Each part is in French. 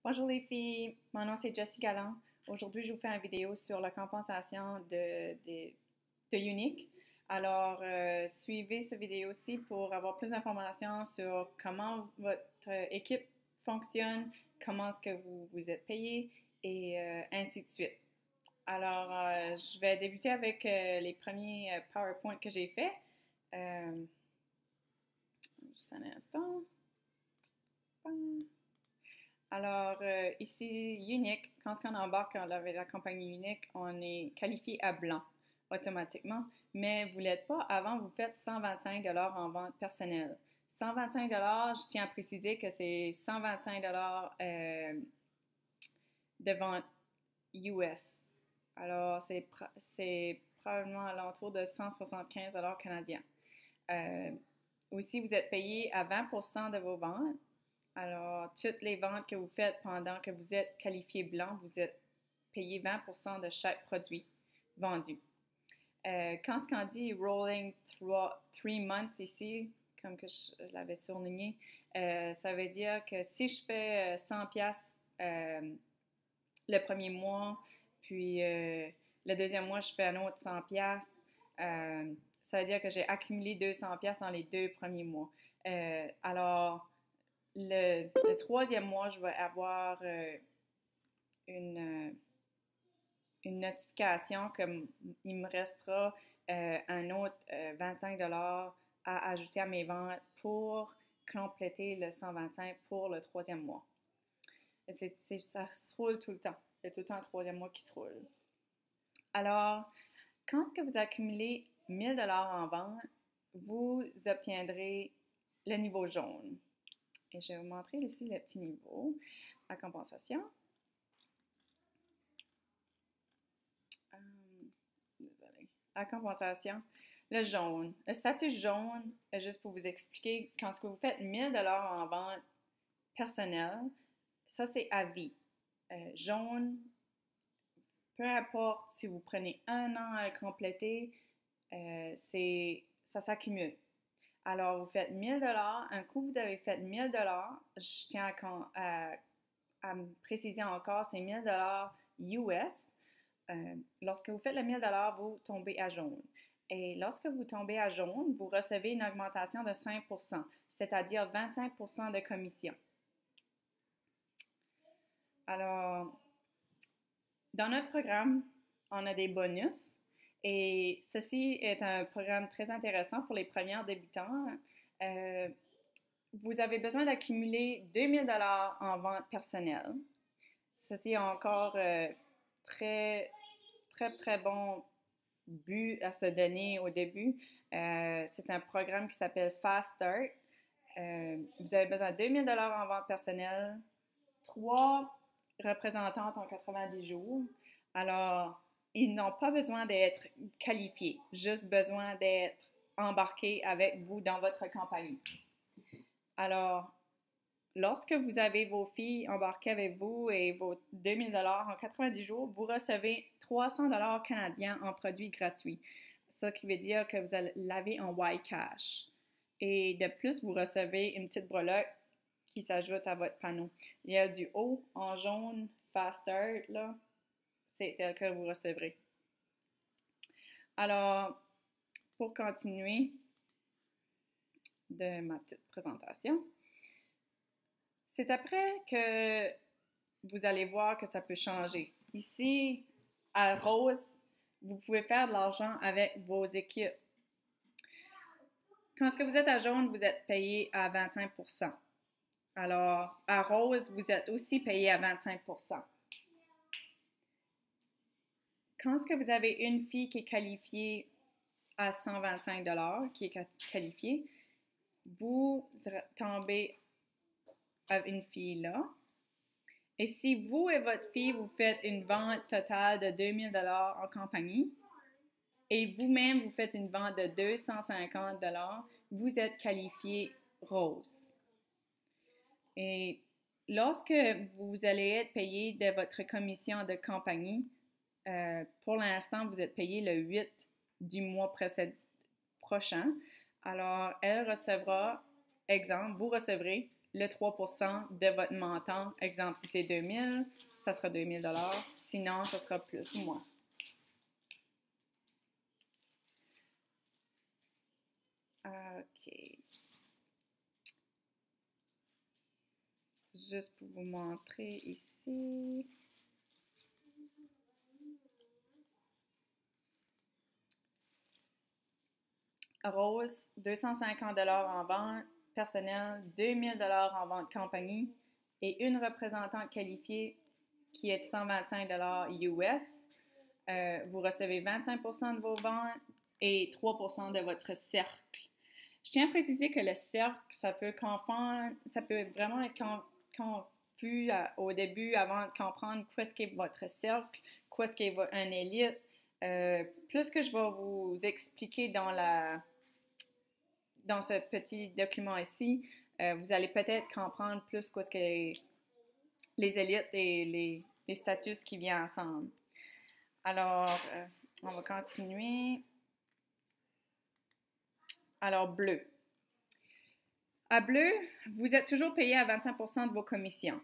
Bonjour les filles, mon nom c'est Jessie Galland. Aujourd'hui, je vous fais une vidéo sur la compensation de Unique. Alors, suivez cette vidéo-ci pour avoir plus d'informations sur comment votre équipe fonctionne, comment est-ce que vous êtes payé et ainsi de suite. Alors, je vais débuter avec les premiers PowerPoint que j'ai faits. Juste un instant. Alors, ici, Unique, quand on embarque avec la compagnie Unique, on est qualifié à blanc automatiquement, mais vous ne l'êtes pas avant, vous faites 125 $ en vente personnelle. 125 $, je tiens à préciser que c'est 125 $ de vente US. Alors, c'est probablement à l'entour de 175 $ canadiens. Aussi, vous êtes payé à 20% de vos ventes. Alors, toutes les ventes que vous faites pendant que vous êtes qualifié blanc, vous êtes payé 20% de chaque produit vendu. Quand on dit rolling 3 months ici, comme que je l'avais souligné, ça veut dire que si je fais 100 pièces le premier mois, puis le deuxième mois, je fais un autre 100 pièces, ça veut dire que j'ai accumulé 200 pièces dans les 2 premiers mois. Alors, le troisième mois, je vais avoir une notification qu'il me restera un autre 25 $ à ajouter à mes ventes pour compléter le 125 pour le troisième mois. Ça se roule tout le temps. Il y a tout le temps un troisième mois qui se roule. Alors, quand est-ce que vous accumulez 1000 $ en vente, vous obtiendrez le niveau jaune. Et je vais vous montrer ici le petit niveau à compensation. Désolée. À compensation, le jaune. Le statut jaune, juste pour vous expliquer, quand vous faites 1000 $ en vente personnelle, ça c'est à vie. Jaune, peu importe si vous prenez un an à le compléter, ça s'accumule. Alors, vous faites 1000 $. Un coup, vous avez fait 1000 $. Je tiens à me préciser encore, c'est 1000 $ US. Lorsque vous faites le 1000 $, vous tombez à jaune. Et lorsque vous tombez à jaune, vous recevez une augmentation de 5%, c'est-à-dire 25% de commission. Alors, dans notre programme, on a des bonus. Et ceci est un programme très intéressant pour les premiers débutants. Vous avez besoin d'accumuler 2000 $ en vente personnelle. Ceci est encore très bon but à se donner au début. C'est un programme qui s'appelle Fast Start. Vous avez besoin de 2000 $ en vente personnelle, 3 représentantes en 90 jours. Alors, ils n'ont pas besoin d'être qualifiés, juste besoin d'être embarqués avec vous dans votre compagnie. Alors, lorsque vous avez vos filles embarquées avec vous et vos 2000 $ en 90 jours, vous recevez 300 $ canadiens en produits gratuits. Ce qui veut dire que vous l'avez en Y-Cash. Et de plus, vous recevez une petite breloque qui s'ajoute à votre panneau. Il y a du haut en jaune, Fast Start, là. C'est tel que vous recevrez. Alors, pour continuer de ma petite présentation, c'est après que vous allez voir que ça peut changer. Ici, à rose, vous pouvez faire de l'argent avec vos équipes. Quand vous êtes à jaune, vous êtes payé à 25%. Alors, à rose, vous êtes aussi payé à 25%. Quand vous avez une fille qui est qualifiée à 125 $, qui est qualifiée, vous tombez à une fille là. Et si vous et votre fille, vous faites une vente totale de 2000 $ en compagnie, et vous-même, vous faites une vente de 250 $, vous êtes qualifié rose. Et lorsque vous allez être payé de votre commission de compagnie, pour l'instant, vous êtes payé le 8 du mois prochain. Alors, elle recevra, exemple, vous recevrez le 3% de votre montant. Exemple, si c'est 2000, ça sera 2000 $. Sinon, ça sera plus ou moins. OK. Juste pour vous montrer ici. Rose, 250 $ en vente personnelle, 2000 $ en vente compagnie et une représentante qualifiée qui est de 125 $ US. Vous recevez 25% de vos ventes et 3% de votre cercle. Je tiens à préciser que le cercle, ça peut vraiment être confus au début avant de comprendre qu'est-ce qu'est votre cercle, qu'est-ce qu'est un élite. Plus que je vais vous expliquer dans ce petit document ici, vous allez peut-être comprendre plus qu'est-ce que les élites et les statuts qui viennent ensemble. Alors, on va continuer. Alors, bleu. À bleu, vous êtes toujours payé à 25% de vos commissions.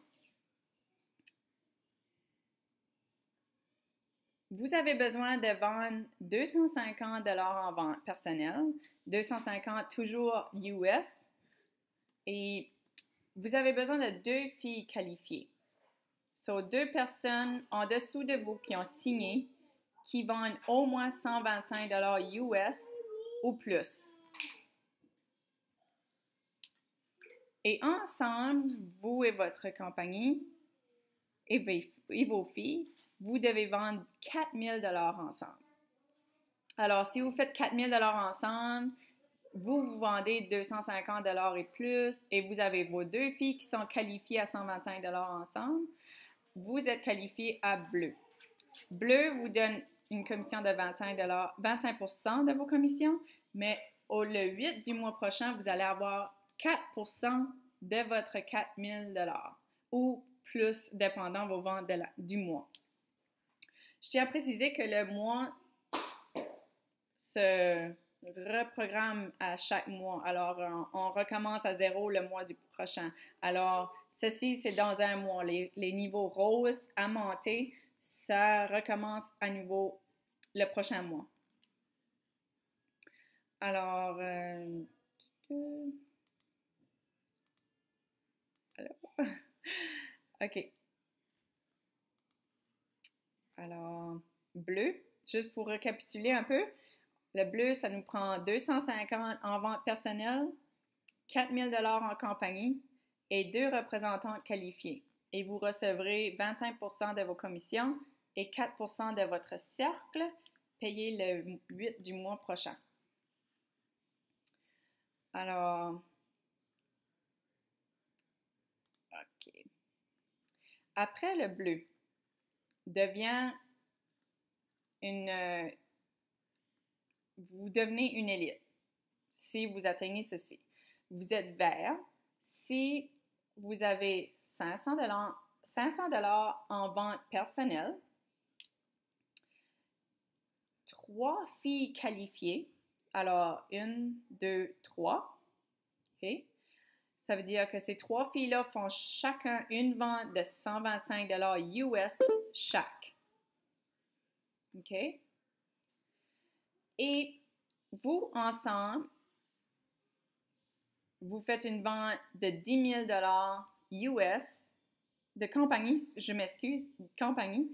Vous avez besoin de vendre 250 $ en vente personnelle, 250 toujours US, et vous avez besoin de 2 filles qualifiées. So, 2 personnes en dessous de vous qui ont signé, qui vendent au moins 125 $ US ou plus. Et ensemble, vous et votre compagnie et vos filles, vous devez vendre 4000 $ ensemble. Alors, si vous faites 4000 $ ensemble, vous vendez 250 $ et plus, et vous avez vos 2 filles qui sont qualifiées à 125 $ ensemble, vous êtes qualifié à bleu. Bleu vous donne une commission de 25% de vos commissions, mais le 8 du mois prochain, vous allez avoir 4% de votre 4000 $ ou plus, dépendant vos ventes du mois. Je tiens à préciser que le mois se reprogramme à chaque mois. Alors, on recommence à 0 le mois du prochain. Alors, ceci, c'est dans un mois. Les niveaux roses à monter, ça recommence à nouveau le prochain mois. Alors, OK. Alors, bleu, juste pour récapituler un peu, le bleu, ça nous prend 250 en vente personnelle, 4000 $ en compagnie et 2 représentants qualifiés. Et vous recevrez 25% de vos commissions et 4% de votre cercle payé le 8 du mois prochain. Alors, OK. Après le bleu, vous devenez une élite si vous atteignez ceci. Vous êtes vert si vous avez 500 $ en vente personnelle, 3 filles qualifiées, alors 1, 2, 3, OK? Ça veut dire que ces 3 filles-là font chacun une vente de 125 $ US chaque. OK? Et vous, ensemble, vous faites une vente de 10 000 $ US de compagnie, je m'excuse, compagnie,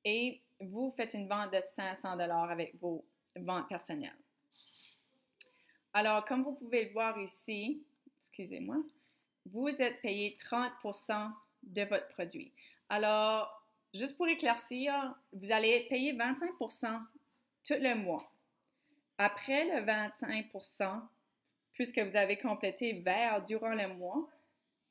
et vous faites une vente de 500 $ avec vos ventes personnelles. Alors, comme vous pouvez le voir ici, excusez-moi, vous êtes payé 30% de votre produit. Alors, juste pour éclaircir, vous allez être payé 25% tout le mois. Après le 25%, puisque vous avez complété vert durant le mois,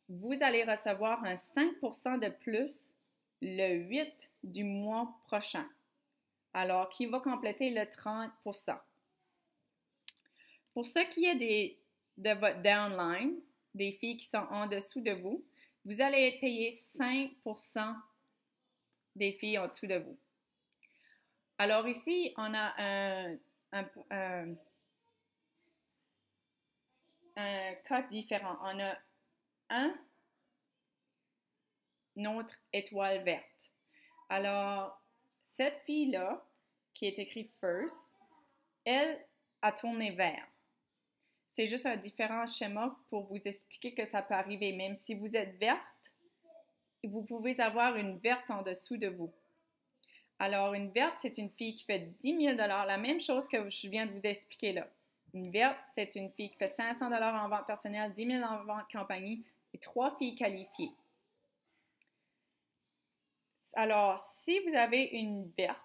vous allez recevoir un 5% de plus le 8 du mois prochain. Alors, qui va compléter le 30%. Pour ce qui est de votre downline, des filles qui sont en dessous de vous, vous allez être payé 5% des filles en dessous de vous. Alors ici, on a un un cas différent. On a une autre étoile verte. Alors, cette fille-là, qui est écrite first, elle a tourné vert. C'est juste un différent schéma pour vous expliquer que ça peut arriver. Même si vous êtes verte, vous pouvez avoir une verte en dessous de vous. Alors, une verte, c'est une fille qui fait 10 000 la même chose que je viens de vous expliquer là. Une verte, c'est une fille qui fait 500 en vente personnelle, 10 000 en vente compagnie et 3 filles qualifiées. Alors, si vous avez une verte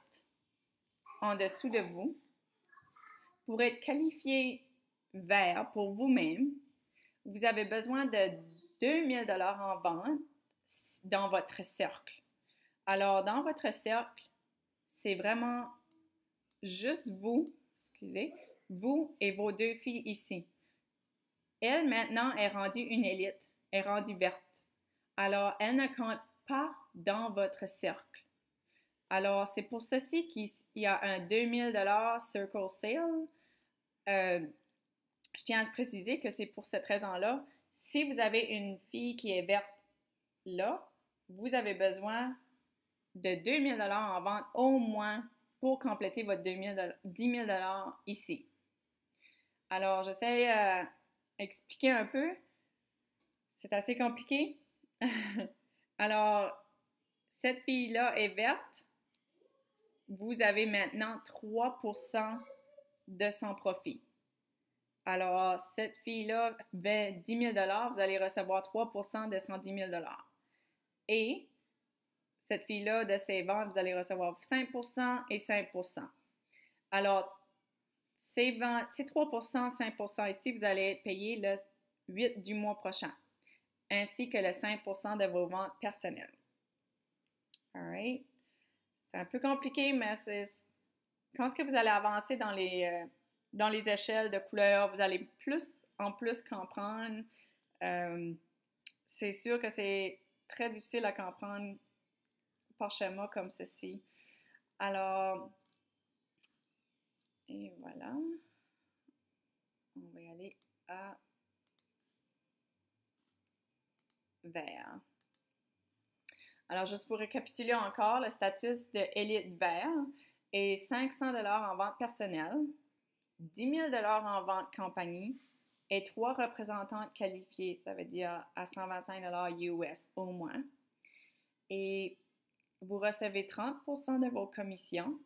en dessous de vous, pour être qualifié vert pour vous-même, vous avez besoin de 2 000 en vente dans votre cercle. Alors, dans votre cercle, c'est vraiment juste vous, vous et vos 2 filles ici. Elle, maintenant, est rendue une élite, est rendue verte. Alors, elle ne compte pas dans votre cercle. Alors, c'est pour ceci qu'il y a un 2 000 Circle Sale. Je tiens à préciser que c'est pour cette raison-là. Si vous avez une fille qui est verte là, vous avez besoin de 2 000 en vente au moins pour compléter votre 10 000 ici. Alors, j'essaie d'expliquer un peu. C'est assez compliqué. Alors, cette fille-là est verte. Vous avez maintenant 3% de son profit. Alors, cette fille-là fait 10 000 vous allez recevoir 3% de 110 000 Et cette fille-là, de ses ventes, vous allez recevoir 5% et 5%. Alors, ces 3%, 5% ici, vous allez être payé le 8 du mois prochain, ainsi que le 5% de vos ventes personnelles. All right? C'est un peu compliqué, mais quand vous allez avancer dans les échelles de couleurs, vous allez plus en plus comprendre. C'est sûr que c'est très difficile à comprendre par schéma comme ceci. Alors, et voilà. On va y aller à vert. Alors, juste pour récapituler encore, le statut de élite vert est 500 $ en vente personnelle, 10 000 $ en vente compagnie et 3 représentantes qualifiées, ça veut dire à 125 $ US au moins. Et vous recevez 30% de vos commissions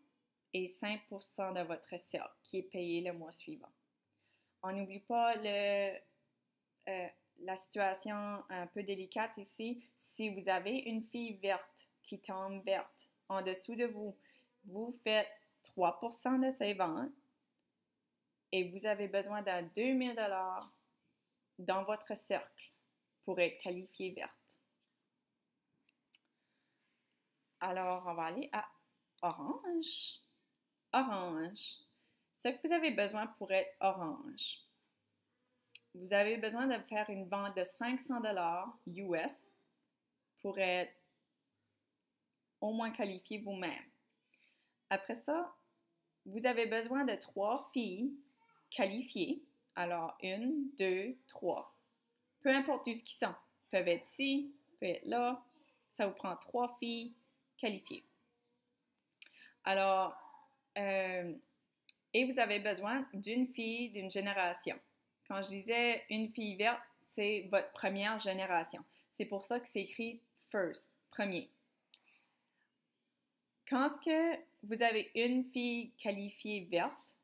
et 5% de votre cercle qui est payé le mois suivant. On n'oublie pas la situation un peu délicate ici. Si vous avez une fille verte qui tombe verte en dessous de vous, vous faites 3% de ses ventes et vous avez besoin d'un 2 000 $ dans votre cercle pour être qualifiée verte. Alors, on va aller à orange. Orange. Ce que vous avez besoin pour être orange. Vous avez besoin de faire une vente de 500 $ US pour être au moins qualifié vous-même. Après ça, vous avez besoin de 3 filles qualifiées. Alors, 1, 2, 3. Peu importe où ce qu'ils sont. Ils peuvent être ici, peuvent être là. Ça vous prend 3 filles qualifiées. Alors, et vous avez besoin d'une fille d'une génération. Quand je disais une fille verte, c'est votre première génération. C'est pour ça que c'est écrit first, premier. Quand vous avez une fille qualifiée verte,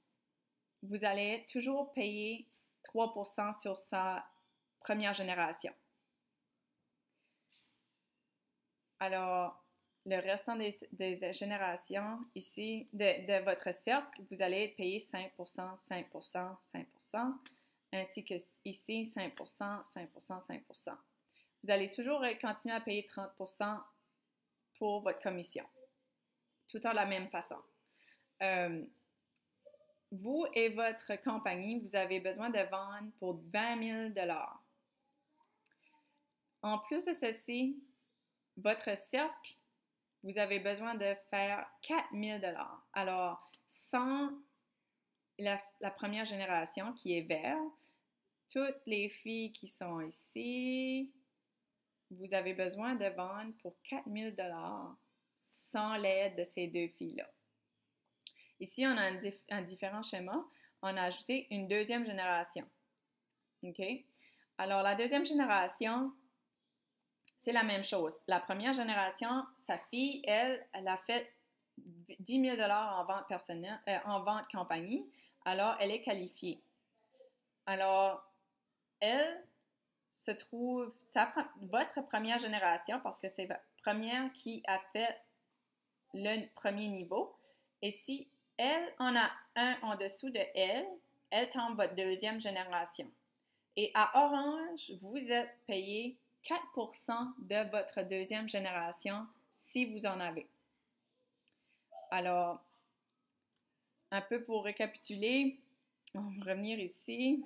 vous allez toujours payer 3% sur sa première génération. Alors, le restant des générations ici, de votre cercle, vous allez payer 5%, 5%, 5%, ainsi que ici, 5%, 5%, 5%. Vous allez toujours continuer à payer 30% pour votre commission, tout en la même façon. Vous et votre compagnie, vous avez besoin de vendre pour 20 000 $. En plus de ceci, votre cercle, vous avez besoin de faire 4 000 $. Alors, sans la première génération qui est vert, toutes les filles qui sont ici, vous avez besoin de vendre pour 4 000 $ sans l'aide de ces deux filles-là. Ici, on a un différent schéma. On a ajouté une deuxième génération. OK? Alors, la deuxième génération, c'est la même chose. La première génération, sa fille, elle a fait 10 000 $ en vente personnelle, en vente compagnie. Alors, elle est qualifiée. Alors, elle se trouve, votre première génération, parce que c'est votre première qui a fait le premier niveau. Et si elle en a un en dessous de elle, elle tombe votre deuxième génération. Et à Orange, vous êtes payé 4% de votre deuxième génération si vous en avez. Alors, un peu pour récapituler, on va revenir ici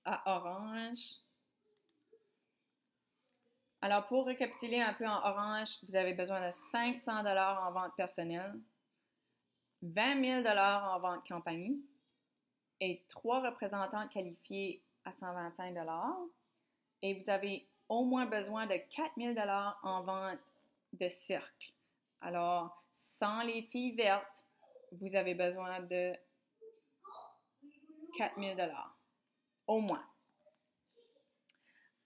à Orange. Alors, pour récapituler un peu en Orange, vous avez besoin de 500 $ en vente personnelle, 20 000 $ en vente compagnie et 3 représentants qualifiés à 125 $. Et vous avez au moins besoin de 4 000 $ en vente de cercle. Alors, sans les filles vertes, vous avez besoin de 4 000 $, au moins.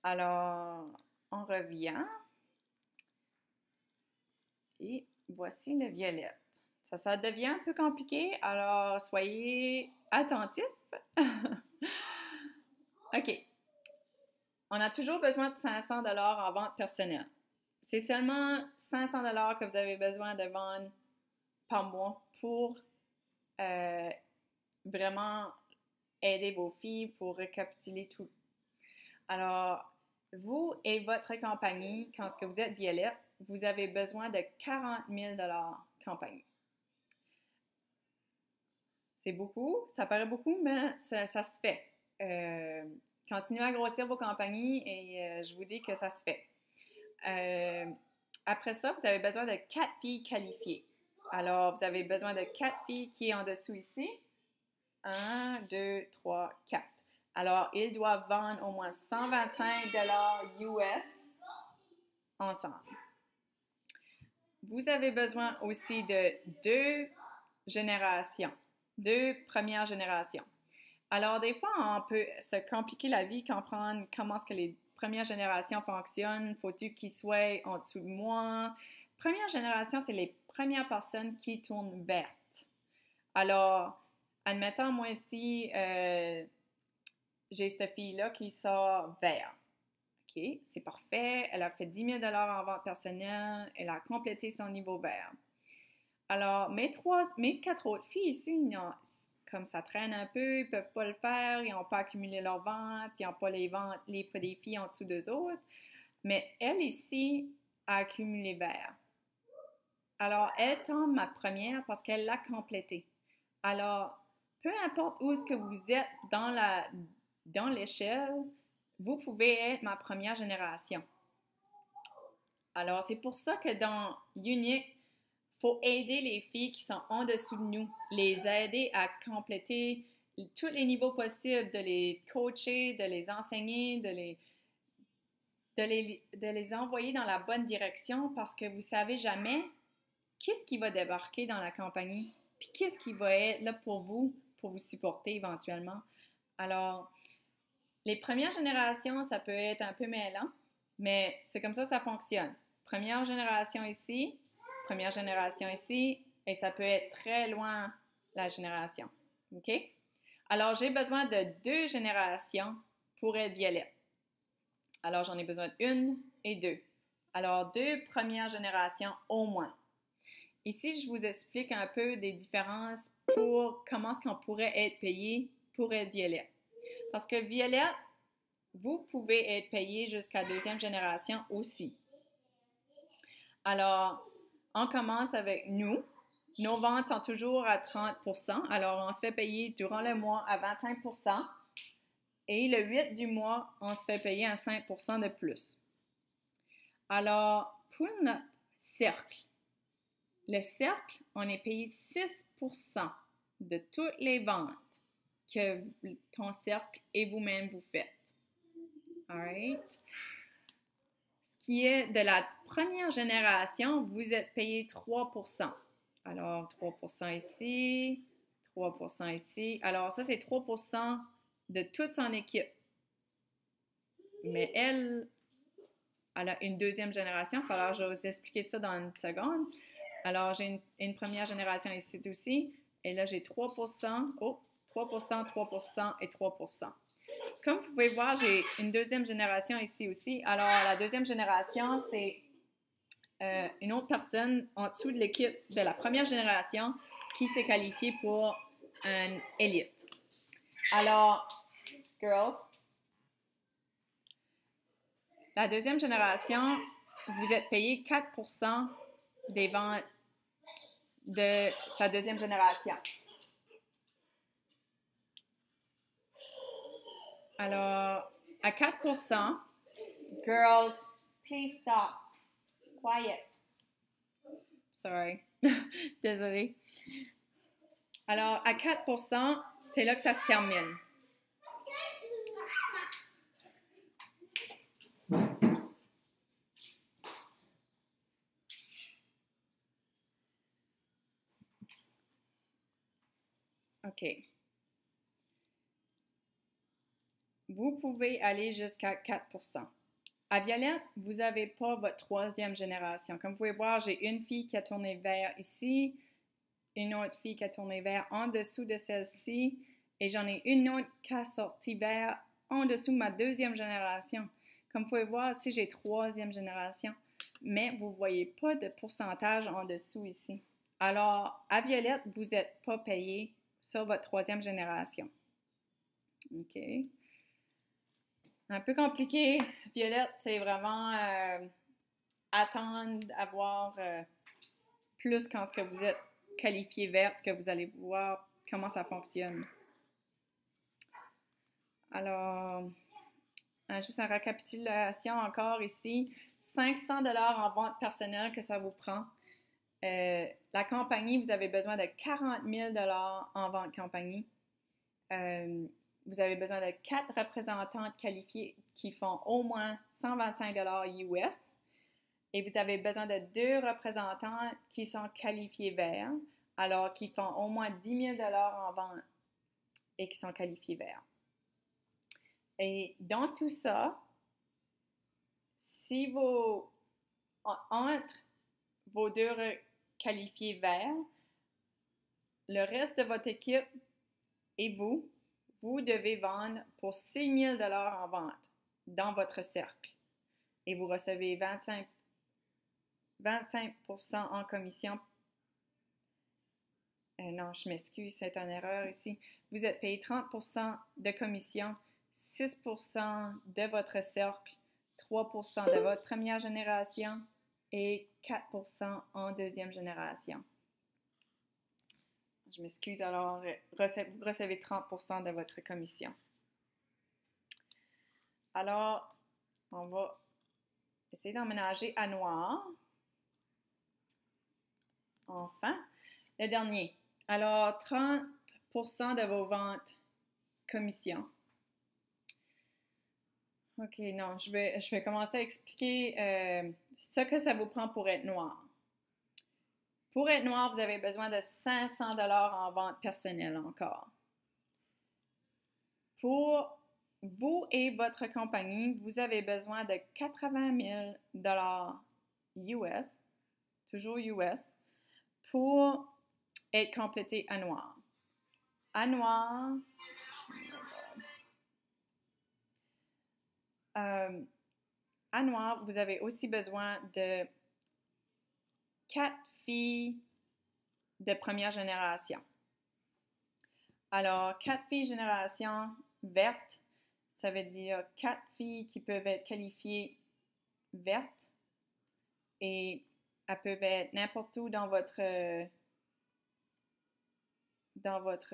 Alors, on revient. Et voici le violette. Ça devient un peu compliqué, alors soyez attentifs. OK. On a toujours besoin de 500 $ en vente personnelle. C'est seulement 500 $ que vous avez besoin de vendre par mois pour vraiment aider vos filles, pour récapituler tout. Alors, vous et votre compagnie, quand vous êtes violette, vous avez besoin de 40 000 $ compagnie. C'est beaucoup, ça paraît beaucoup, mais ça se fait. Continuez à grossir vos compagnies et je vous dis que ça se fait. Après ça, vous avez besoin de 4 filles qualifiées. Alors, vous avez besoin de 4 filles qui est en dessous ici. 1, 2, 3, 4. Alors, ils doivent vendre au moins 125 $ US ensemble. Vous avez besoin aussi de 2 générations, 2 premières générations. Alors, des fois, on peut se compliquer la vie, comprendre comment est-ce que les premières générations fonctionnent. Faut-il qu'ils soient en dessous de moi? Première génération, c'est les premières personnes qui tournent vertes. Alors, admettons, moi ici, j'ai cette fille-là qui sort vert. OK, c'est parfait. Elle a fait 10 000 $ en vente personnelle. Elle a complété son niveau vert. Alors, mes 4 autres filles ici, comme ça traîne un peu, ils ne peuvent pas le faire, ils n'ont pas accumulé leurs ventes, ils n'ont pas les prix des filles en dessous d'eux autres. Mais elle ici a accumulé vert. Alors, elle tombe ma première parce qu'elle l'a complété. Alors, peu importe où est-ce que vous êtes dans l'échelle, vous pouvez être ma première génération. Alors, c'est pour ça que dans Unique, il faut aider les filles qui sont en dessous de nous, les aider à compléter tous les niveaux possibles, de les coacher, de les enseigner, de les envoyer dans la bonne direction parce que vous ne savez jamais qu'est-ce qui va débarquer dans la compagnie, puis qu'est-ce qui va être là pour vous supporter éventuellement. Alors, les premières générations, ça peut être un peu mêlant, mais c'est comme ça fonctionne. Première génération ici, et ça peut être très loin la génération. OK? Alors, j'ai besoin de 2 générations pour être violette. Alors, j'en ai besoin d'1 et 2. Alors, 2 premières générations au moins. Ici, je vous explique un peu des différences pour comment est-ce qu'on pourrait être payé pour être violette. Parce que violette, vous pouvez être payé jusqu'à 2e génération aussi. Alors, on commence avec nous. Nos ventes sont toujours à 30%. Alors, on se fait payer durant le mois à 25%. Et le 8 du mois, on se fait payer à 5% de plus. Alors, pour notre cercle, le cercle, on est payé 6% de toutes les ventes que ton cercle et vous-même vous faites. Alright? Ce qui est de la première génération, vous êtes payé 3%. Alors, 3% ici, 3% ici. Alors, ça, c'est 3% de toute son équipe. Mais elle a une deuxième génération. Alors, je vais vous expliquer ça dans une seconde. Alors, j'ai une première génération ici aussi. Et là, j'ai 3%. Oh, 3%, 3% et 3%. Comme vous pouvez voir, j'ai une deuxième génération ici aussi. Alors, la deuxième génération, c'est une autre personne en dessous de l'équipe de la première génération qui s'est qualifiée pour une élite. Alors, girls, la deuxième génération, vous êtes payé 4% des ventes de sa deuxième génération. Alors, à 4%, girls, please stop. Quiet. Sorry. Désolée. Alors, à 4%, c'est là que ça se termine. OK. Vous pouvez aller jusqu'à 4%. À Violette, vous n'avez pas votre troisième génération. Comme vous pouvez voir, j'ai une fille qui a tourné vert ici, une autre fille qui a tourné vert en dessous de celle-ci, et j'en ai une autre qui a sorti vert en dessous de ma deuxième génération. Comme vous pouvez voir, ici, j'ai troisième génération, mais vous ne voyez pas de pourcentage en dessous ici. Alors, à Violette, vous n'êtes pas payé sur votre troisième génération. OK. Un peu compliqué. Violette, c'est vraiment attendre d'avoir plus quand que vous êtes qualifié verte, que vous allez voir comment ça fonctionne. Alors, juste en récapitulation encore ici, 500 $ en vente personnelle que ça vous prend. La compagnie, vous avez besoin de 40 000 $ en vente compagnie. Vous avez besoin de 4 représentantes qualifiées qui font au moins 125 $ US. Et vous avez besoin de 2 représentants qui sont qualifiés verts, alors qui font au moins 10 000 $ en vente et qui sont qualifiés verts. Et dans tout ça, si entre vos 2 qualifiés verts, le reste de votre équipe et vous devez vendre pour 6 000 $ en vente dans votre cercle. Et vous recevez 25% en commission. Non, je m'excuse, c'est une erreur ici. Vous êtes payé 30% de commission, 6% de votre cercle, 3% de votre première génération et 4% en deuxième génération. Je m'excuse, alors vous recevez 30% de votre commission. Alors, on va essayer d'emménager à noir. Enfin, le dernier. Alors, 30% de vos ventes commission. OK, non, je vais commencer à expliquer ce que ça vous prend pour être noir. Pour être noir, vous avez besoin de 500 $ en vente personnelle encore. Pour vous et votre compagnie, vous avez besoin de 80 000 $ US, toujours US, pour être complété à noir. À noir, vous avez aussi besoin de 4 filles de première génération. Alors, 4 filles génération verte, ça veut dire 4 filles qui peuvent être qualifiées vertes et elles peuvent être n'importe où dans votre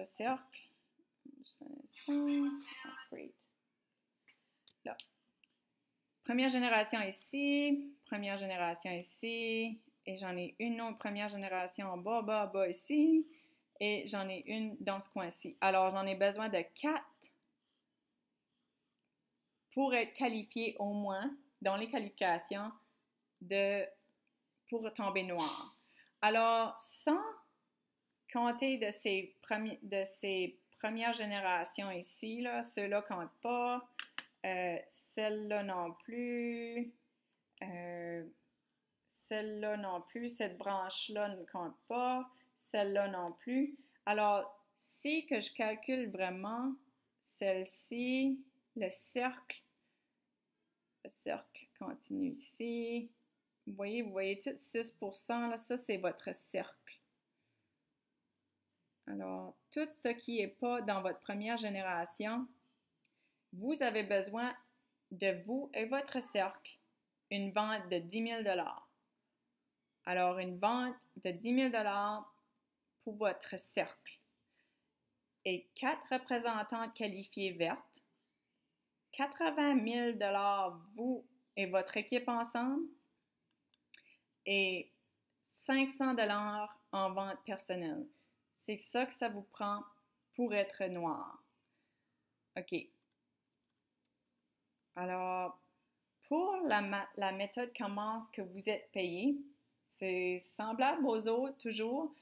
cercle. Là. Première génération ici, et j'en ai une autre première génération en bas ici, et j'en ai une dans ce coin-ci. Alors, j'en ai besoin de 4 pour être qualifié au moins dans les qualifications pour tomber noir. Alors, sans compter de ces premières générations ici, là, ceux-là ne comptent pas, celle-là non plus, celle-là non plus, cette branche-là ne compte pas, celle-là non plus. Alors, si que je calcule vraiment celle-ci, le cercle continue ici. Vous voyez tout 6%, là, ça c'est votre cercle. Alors, tout ce qui n'est pas dans votre première génération, vous avez besoin de vous et votre cercle, une vente de 10 000 $. Alors, une vente de 10 000 $ pour votre cercle et 4 représentantes qualifiées vertes, 80 000 $, vous et votre équipe ensemble, et 500 $ en vente personnelle. C'est ça que ça vous prend pour être noir. OK. Alors, pour la méthode comment est-ce que vous êtes payé, c'est semblable aux autres toujours.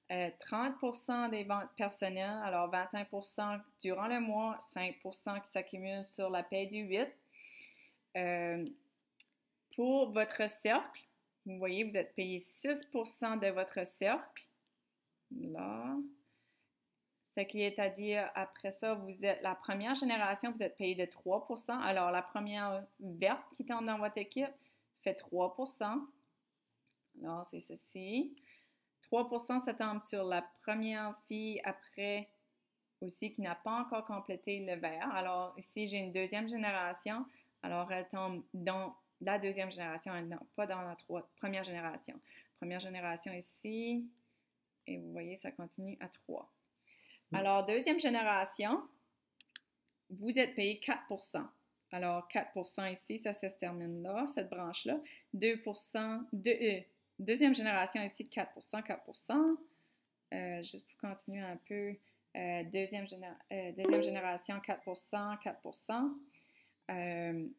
30% des ventes personnelles, alors 25% durant le mois, 5% qui s'accumulent sur la paie du 8. Pour votre cercle, vous voyez, vous êtes payé 6% de votre cercle. Là. Ce qui est à dire, après ça, vous êtes la première génération, vous êtes payé de 3%. Alors, la première verte qui tombe dans votre équipe fait 3%. Alors, c'est ceci. 3%, ça tombe sur la première fille après aussi qui n'a pas encore complété le vert. Alors, ici, j'ai une deuxième génération. Alors, elle tombe dans la deuxième génération, non, pas dans la première génération. Première génération ici. Et vous voyez, ça continue à 3. Alors, deuxième génération, vous êtes payé 4%. Alors, 4% ici, ça se termine là, cette branche-là. 2%, deuxième génération ici de 4%, 4%. Juste pour continuer un peu, deuxième génération, 4%, 4%.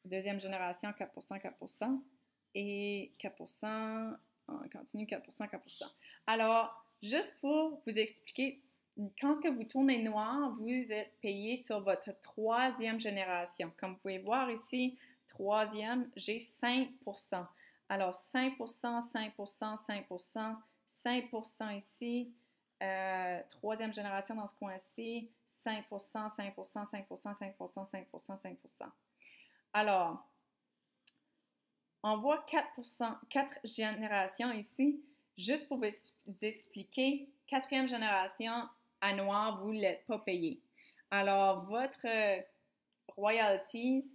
Deuxième génération, 4%, 4%. Et 4%, on continue 4%, 4%. Alors, juste pour vous expliquer, quand vous tournez noir, vous êtes payé sur votre troisième génération. Comme vous pouvez voir ici, troisième, j'ai 5%. Alors, 5%, 5%, 5%, 5% ici. Troisième génération dans ce coin-ci, 5%, 5%, 5%, 5%, 5%, 5%. Alors, on voit 4%, 4 générations ici. Juste pour vous expliquer, quatrième génération à noir, vous ne l'êtes pas payé. Alors, votre royalties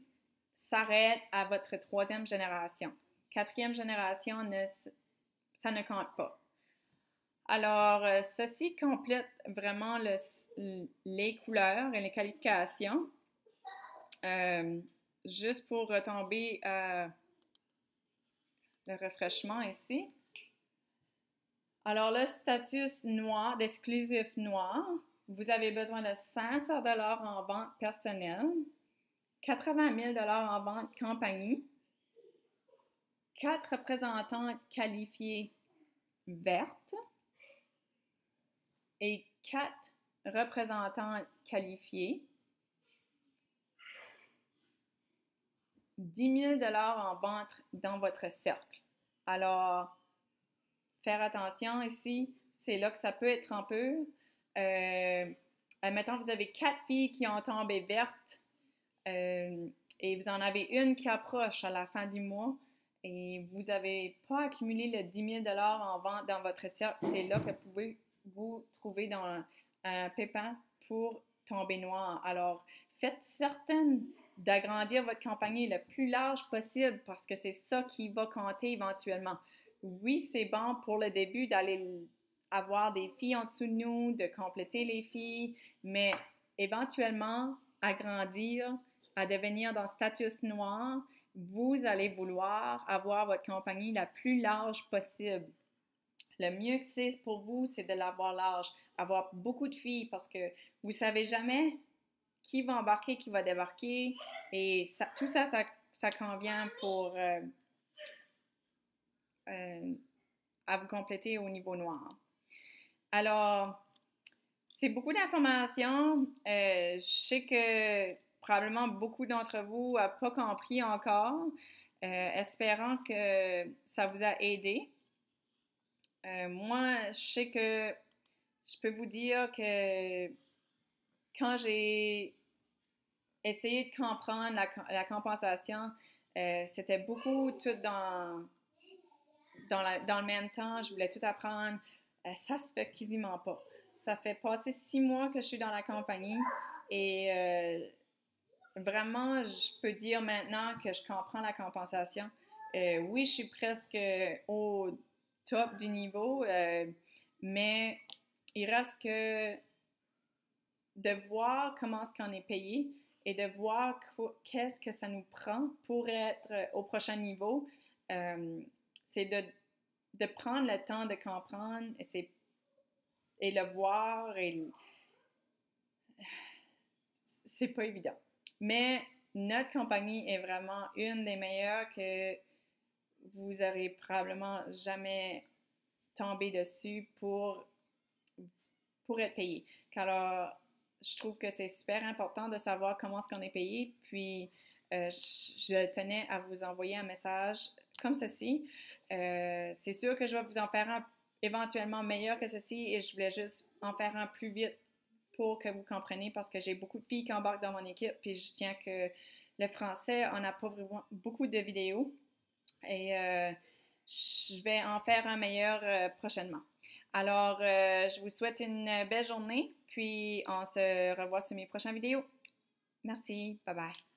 s'arrête à votre troisième génération. Quatrième génération, ça ne compte pas. Alors, ceci complète vraiment les couleurs et les qualifications. Juste pour retomber le rafraîchissement ici. Alors, le statut noir, d'exclusif noir, vous avez besoin de 500 $ en vente personnelle, 80 000 $ en vente compagnie, 4 représentantes qualifiées vertes et 4 représentantes qualifiées, 10 000 $ en vente dans votre cercle. Alors, faire attention ici, c'est là que ça peut être un peu. Admettons, vous avez 4 filles qui ont tombé vertes et vous en avez une qui approche à la fin du mois et vous n'avez pas accumulé le 10 000 $ en vente dans votre cercle. C'est là que vous pouvez vous trouver dans un pépin pour tomber noir. Alors, faites certaine d'agrandir votre compagnie le plus large possible parce que c'est ça qui va compter éventuellement. Oui, c'est bon pour le début d'aller avoir des filles en dessous de nous, de compléter les filles, mais éventuellement, agrandir, à devenir dans status noir, vous allez vouloir avoir votre compagnie la plus large possible. Le mieux que c'est pour vous, c'est de l'avoir large, avoir beaucoup de filles parce que vous savez jamais qui va embarquer, qui va débarquer et tout ça, ça convient pour à vous compléter au niveau noir. Alors, c'est beaucoup d'informations. Je sais que probablement beaucoup d'entre vous n'ont pas compris encore. Espérant que ça vous a aidé. Moi, je sais que je peux vous dire que quand j'ai essayé de comprendre la compensation, c'était beaucoup tout dans le même temps. Je voulais tout apprendre. Ça se fait quasiment pas. Ça fait passer 6 mois que je suis dans la compagnie et vraiment, je peux dire maintenant que je comprends la compensation. Oui, je suis presque au top du niveau, mais il reste que de voir comment est-ce qu'on est payé et de voir qu'est-ce que ça nous prend pour être au prochain niveau. C'est de prendre le temps de comprendre et le voir et c'est pas évident. Mais notre compagnie est vraiment une des meilleures que vous aurez probablement jamais tombé dessus pour être payé. Alors, je trouve que c'est super important de savoir comment est-ce qu'on est payé. Puis, je tenais à vous envoyer un message comme ceci. C'est sûr que je vais vous en faire un éventuellement meilleur que ceci et je voulais juste en faire un plus vite pour que vous compreniez parce que j'ai beaucoup de filles qui embarquent dans mon équipe puis je tiens que le français, on n'a pas vraiment beaucoup de vidéos et je vais en faire un meilleur prochainement. Alors, je vous souhaite une belle journée puis on se revoit sur mes prochaines vidéos. Merci, bye bye.